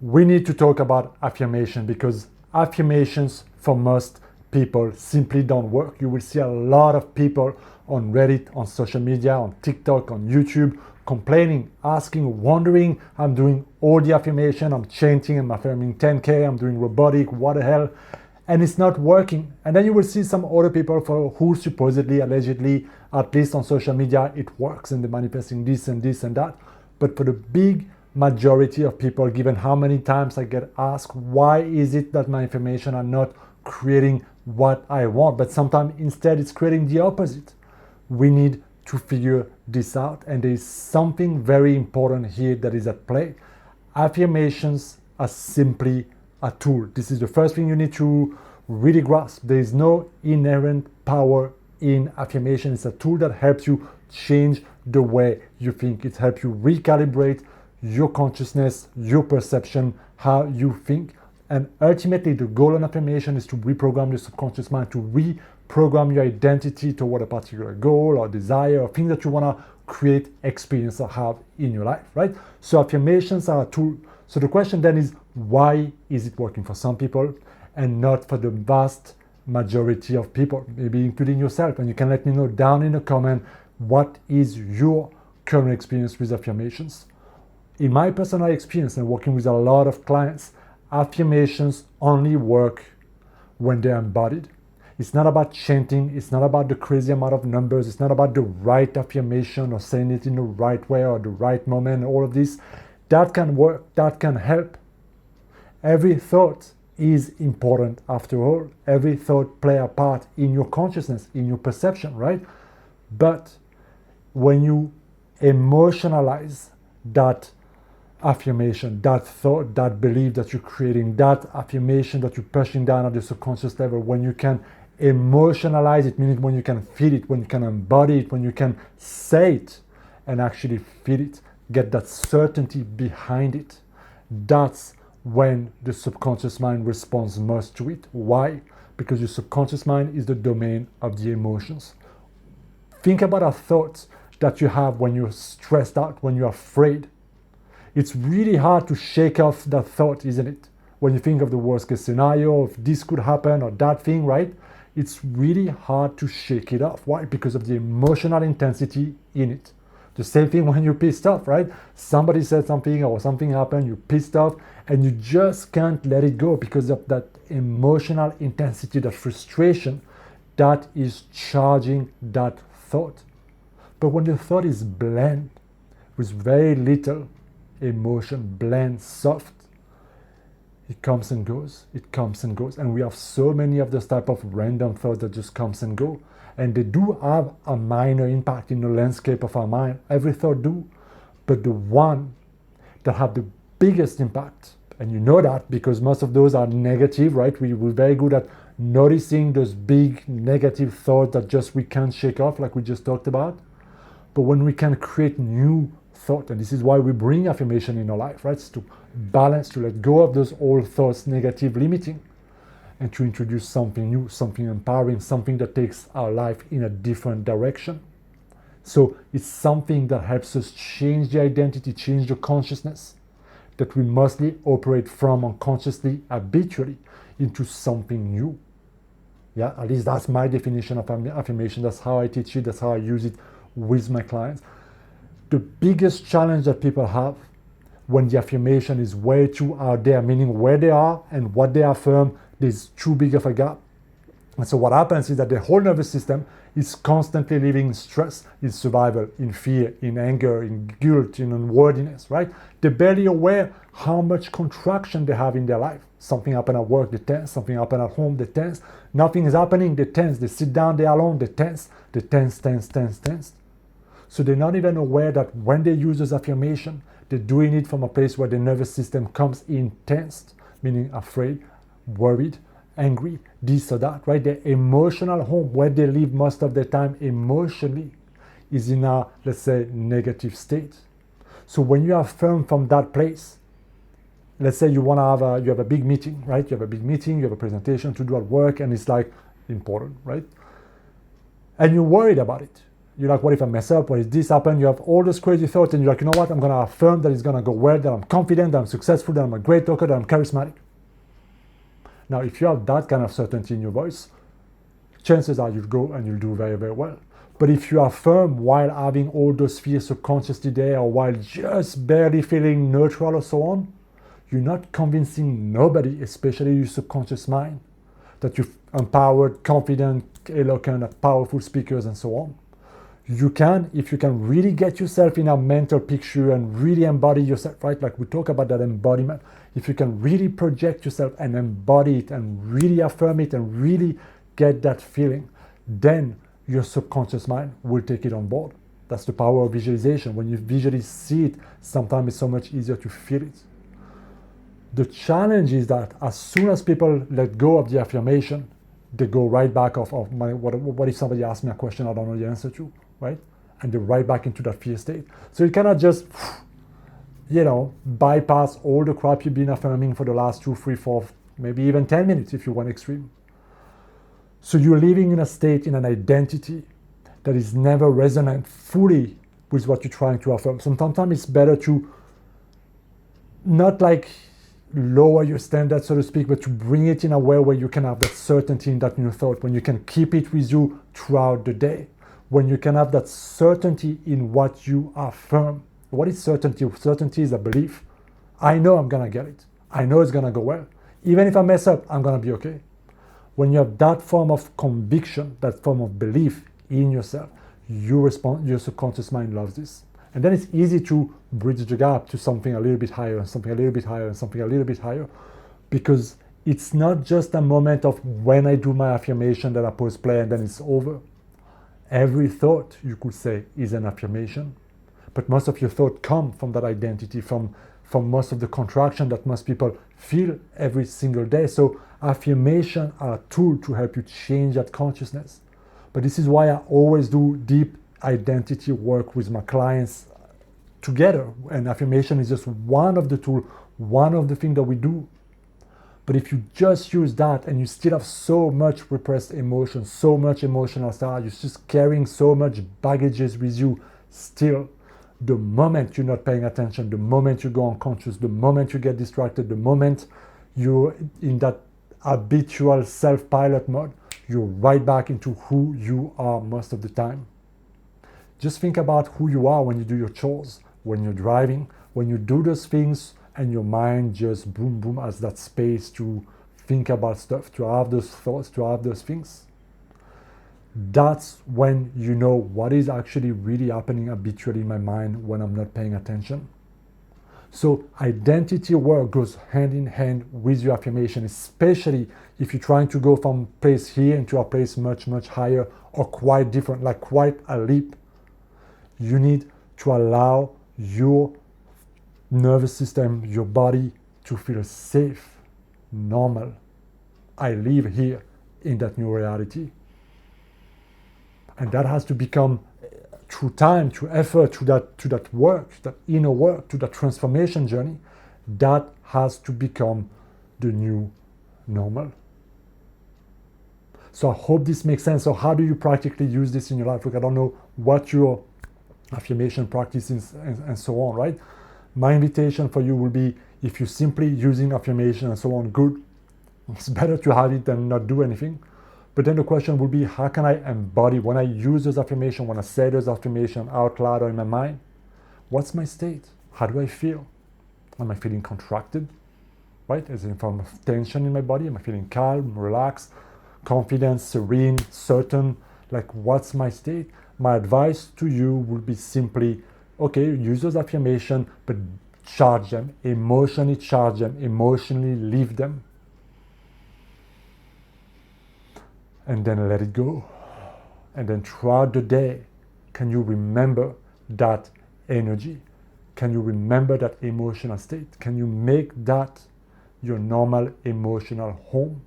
we need to talk about affirmation, because affirmations for most people simply don't work. You will see a lot of people on Reddit, on social media, on TikTok, on YouTube, complaining, asking, wondering, I'm doing all the affirmation, I'm chanting, I'm affirming 10K, I'm doing robotic, what the hell, and it's not working. And then you will see some other people for who supposedly, allegedly, at least on social media, it works and they're manifesting this and this and that. But for the big majority of people, given how many times I get asked, why is it that my affirmations are not creating what I want, but sometimes instead it's creating the opposite. We need to figure this out, and there is something very important here that is at play. Affirmations are simply a tool. This is the first thing you need to really grasp. There is no inherent power in affirmation. It's a tool that helps you change the way you think. It helps you recalibrate your consciousness, your perception, how you think. And ultimately, the goal of affirmation is to reprogram the subconscious mind, to reprogram your identity toward a particular goal or desire or thing that you want to create, experience, or have in your life, right? So affirmations are a tool. So the question then is, why is it working for some people and not for the vast majority of people, maybe including yourself? And you can let me know down in the comment, what is your current experience with affirmations? In my personal experience and working with a lot of clients, affirmations only work when they're embodied. It's not about chanting, it's not about the crazy amount of numbers, it's not about the right affirmation or saying it in the right way or the right moment, all of this. That can work, that can help. Every thought is important after all. Every thought plays a part in your consciousness, in your perception, right? But when you emotionalize that affirmation, that thought, that belief that you're creating, that affirmation that you're pushing down at the subconscious level, when you can emotionalize it, meaning when you can feel it, when you can embody it, when you can say it and actually feel it, get that certainty behind it, that's when the subconscious mind responds most to it. Why? Because your subconscious mind is the domain of the emotions. Think about a thought that you have when you're stressed out, when you're afraid. It's really hard to shake off that thought, isn't it? When you think of the worst case scenario, if this could happen or that thing, right? It's really hard to shake it off. Why? Because of the emotional intensity in it. The same thing when you're pissed off, right? Somebody said something or something happened, you're pissed off, and you just can't let it go because of that emotional intensity, that frustration that is charging that thought. But when the thought is bland, with very little emotion, bland, soft, it comes and goes, it comes and goes. And we have so many of those type of random thoughts that just comes and go. And they do have a minor impact in the landscape of our mind. Every thought do. But the one that have the biggest impact, and you know that because most of those are negative, right? We're very good at noticing those big negative thoughts that just we can't shake off, like we just talked about. But when we can create new thought, and this is why we bring affirmation in our life, right? It's to balance, to let go of those old thoughts, negative, limiting, and to introduce something new, something empowering, something that takes our life in a different direction. So it's something that helps us change the identity, change the consciousness that we mostly operate from unconsciously, habitually, into something new. Yeah, at least that's my definition of affirmation. That's how I teach it, that's how I use it with my clients. The biggest challenge that people have when the affirmation is way too out there, meaning where they are and what they affirm, there's too big of a gap. And so what happens is that the whole nervous system is constantly living in stress, in survival, in fear, in anger, in guilt, in unworthiness, right? They're barely aware how much contraction they have in their life. Something happened at work, they tense. Something happened at home, they tense. Nothing is happening, they tense. They sit down, they're alone, they tense. They tense, tense, tense, tense. So they're not even aware that when they use this affirmation, they're doing it from a place where the nervous system comes in tensed, meaning afraid, worried, angry, this or that, right? Their emotional home, where they live most of the time emotionally, is in a, let's say, negative state. So when you affirm from that place, let's say you want to have you have a big meeting, right? You have a big meeting, you have a presentation to do at work, and it's like important, right? And you're worried about it. You're like, what if I mess up? What if this happened? You have all those crazy thoughts, and you're like, you know what? I'm going to affirm that it's going to go well, that I'm confident, that I'm successful, that I'm a great talker, that I'm charismatic. Now, if you have that kind of certainty in your voice, chances are you'll go and you'll do very, very well. But if you affirm while having all those fears subconsciously there, or while just barely feeling neutral or so on, you're not convincing nobody, especially your subconscious mind, that you're empowered, confident, eloquent, powerful speakers and so on. You can, if you can really get yourself in a mental picture and really embody yourself, right? Like we talk about that embodiment. If you can really project yourself and embody it and really affirm it and really get that feeling, then your subconscious mind will take it on board. That's the power of visualization. When you visually see it, sometimes it's so much easier to feel it. The challenge is that as soon as people let go of the affirmation, they go right back off of what if somebody asks me a question I don't know the answer to, right? And they're right back into that fear state. So you cannot just, bypass all the crap you've been affirming for the last 2, 3, 4, maybe even 10 minutes if you want extreme. So you're living in a state, in an identity that is never resonant fully with what you're trying to affirm. Sometimes it's better to not like lower your standards, so to speak, but to bring it in a way where you can have that certainty in that new thought, when you can keep it with you throughout the day, when you can have that certainty in what you affirm. What is certainty? Certainty is a belief. I know I'm going to get it. I know it's going to go well. Even if I mess up, I'm going to be okay. When you have that form of conviction, that form of belief in yourself, your subconscious mind loves this. And then it's easy to bridge the gap to something a little bit higher, and something a little bit higher, and something a little bit higher, because it's not just a moment of when I do my affirmation that I press play and then it's over. Every thought, you could say, is an affirmation. But most of your thoughts come from that identity, from most of the contraction that most people feel every single day. So affirmation are a tool to help you change that consciousness. But this is why I always do deep identity work with my clients together. And affirmation is just one of the tools, one of the things that we do. But if you just use that and you still have so much repressed emotion, so much emotional stuff, you're just carrying so much baggages with you still, the moment you're not paying attention, the moment you go unconscious, the moment you get distracted, the moment you're in that habitual self-pilot mode, you're right back into who you are most of the time. Just think about who you are when you do your chores, when you're driving, when you do those things and your mind just boom, boom, has that space to think about stuff, to have those thoughts, to have those things. That's when you know what is actually really happening habitually in my mind when I'm not paying attention. So identity work goes hand in hand with your affirmation, especially if you're trying to go from place here into a place much, much higher or quite different, like quite a leap. You need to allow your nervous system, your body to feel safe, normal. I live here in that new reality. And that has to become through time, through effort, to that work, that inner work, to that transformation journey. That has to become the new normal. So I hope this makes sense. So how do you practically use this in your life? Look, I don't know what your affirmation practice is and so on, right? My invitation for you will be, if you're simply using affirmation and so on, good. It's better to have it than not do anything. But then the question will be, how can I embody, when I use those affirmations, when I say those affirmations out loud or in my mind, what's my state? How do I feel? Am I feeling contracted? Right? Is it in form of tension in my body? Am I feeling calm, relaxed, confident, serene, certain? Like, what's my state? My advice to you would be simply, okay, use those affirmations, but charge them, emotionally live them. And then let it go. And then throughout the day, can you remember that energy? Can you remember that emotional state? Can you make that your normal emotional home?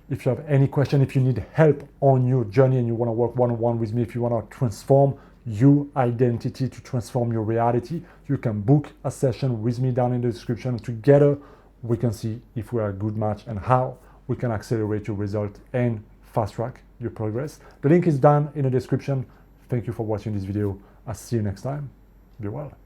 If you have any question, if you need help on your journey and you want to work one-on-one with me, if you want to transform your identity, to transform your reality, you can book a session with me down in the description. Together, we can see if we are a good match and how we can accelerate your result and fast track your progress. The link is down in the description. Thank you for watching this video. I'll see you next time. Be well.